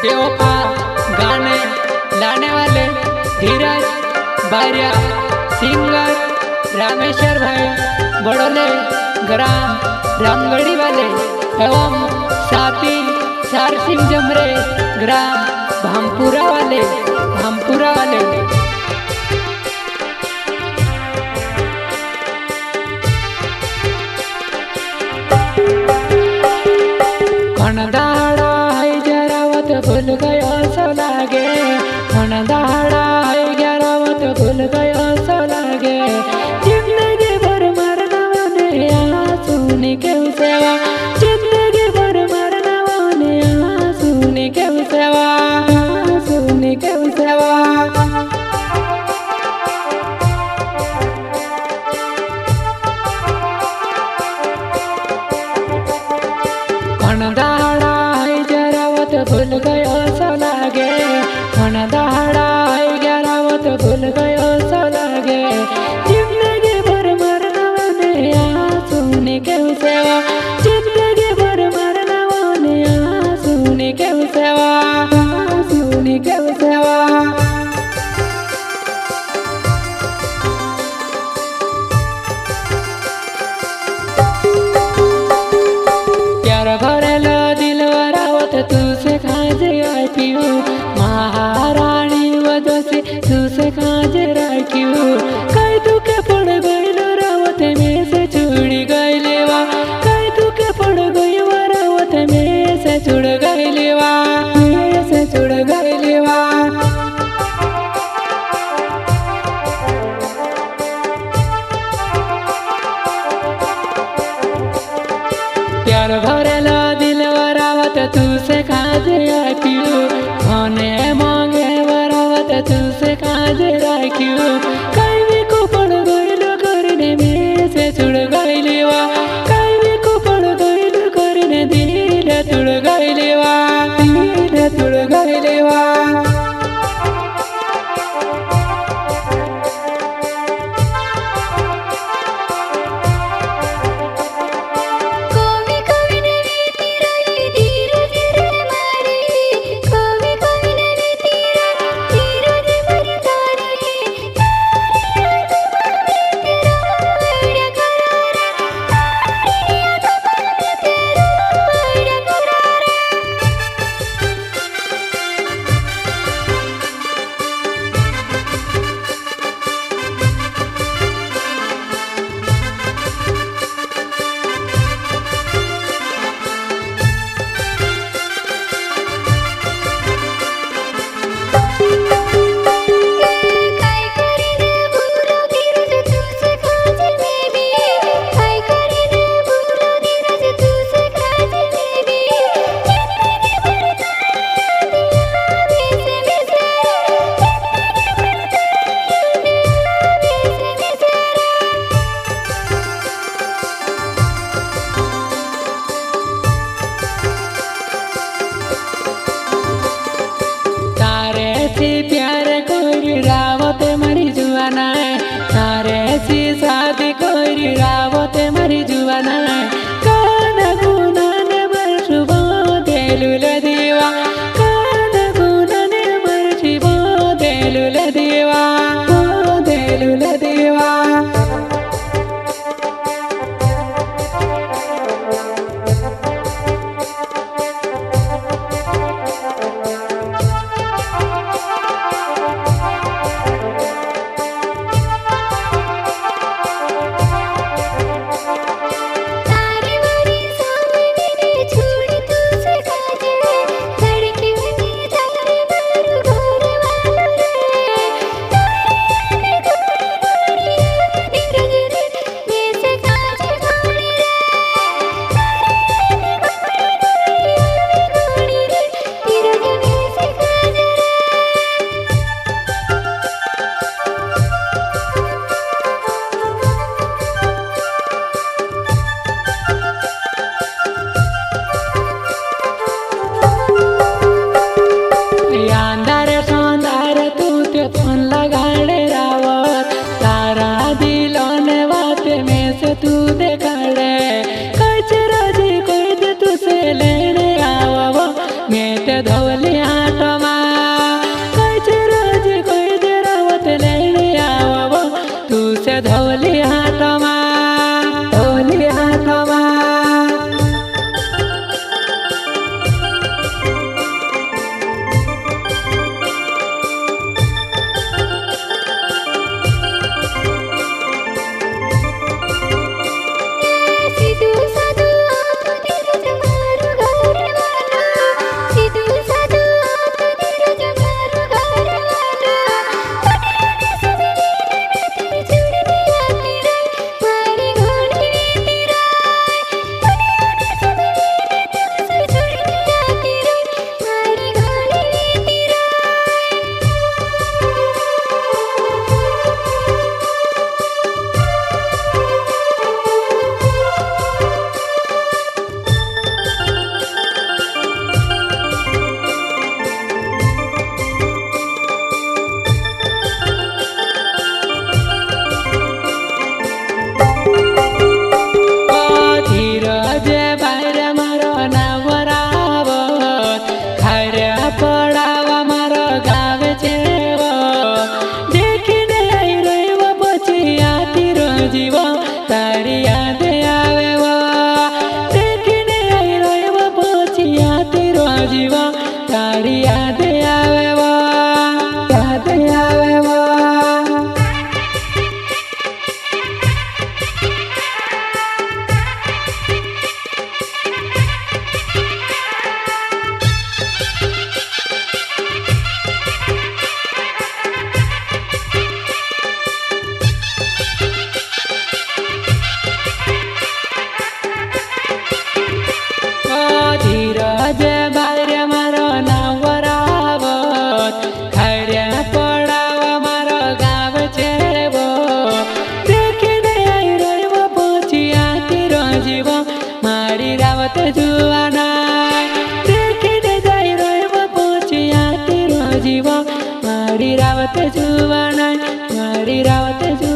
बेवफा गाने लाने वाले धीरज बारिया, सिंगर रामेश्वर भाई बड़ोले, ग्राम रामगढ़ी वाले एवं साथी सार सिंह जमरे, ग्राम भामपुरा वाले। दाड़ा है जरावत भूल गयो सो लागे, दाड़ा है जरावत भूल गयो सो लागे। जिंदगी भर मरना ने सुनी के सेवा, जिंदगी भर मरना ने सुनी के सेवा, सुनी के सेवा। दाड़ा है जरावत भूल गयो सो लागे, दाड़ा है जरावत भूल गयो सो लागे। जिंदगी भर मरना ने सुनी के सेवा, जिंदगी भर मरना ने सुनी के सेवा, सुनी के सेवा। भरेलो दिल वरावत तुसे खाजे आई पियो, महारानी वजह से तुसे खाजे राखियो। कई दुखे पड़ गईलो रावत में से छुड़ी गईलेवा, कई दुखे पड़ गई वरावत में से छुड़ गईलेवा, में से छुड़ गईलेवा। प्यार भरेलो दिल वरावत तुसे खाजे आई पियो, होने मांगे वरावत तुसे खाजे राखियो। कई भी को पड़ गईलो करने में से छुड़ गईलेवा, कई भी को पड़ गईलो करने दिल तुड़ गईलेवा, दिल तुड़ गईलेवा। प्यार कोरी रावत मरी जुआना, तारे सी शादी कोरी रावत मरी जुआना। कान गुनाने बरसुबो देलुल देवा, कान गुनाने बरसुबो देलुल देवा, देलुल देवा। तू देखाड़े कचरा जी कोई दे तुसे लेने आवा, मैं ते धवलिया जीवा तारी याद आवे वा याद आवे वा। धीरज बारे मारो नाव रावत खड्या पडाव मारो गाव छेवो देखीने आई रहिव पहुँचिया तिर जीव मारी रावत जुवाना देखीने जाई रहिव पहुँचिया तिर जीव मारी रावत जुवाना मारी रावत जुवाना।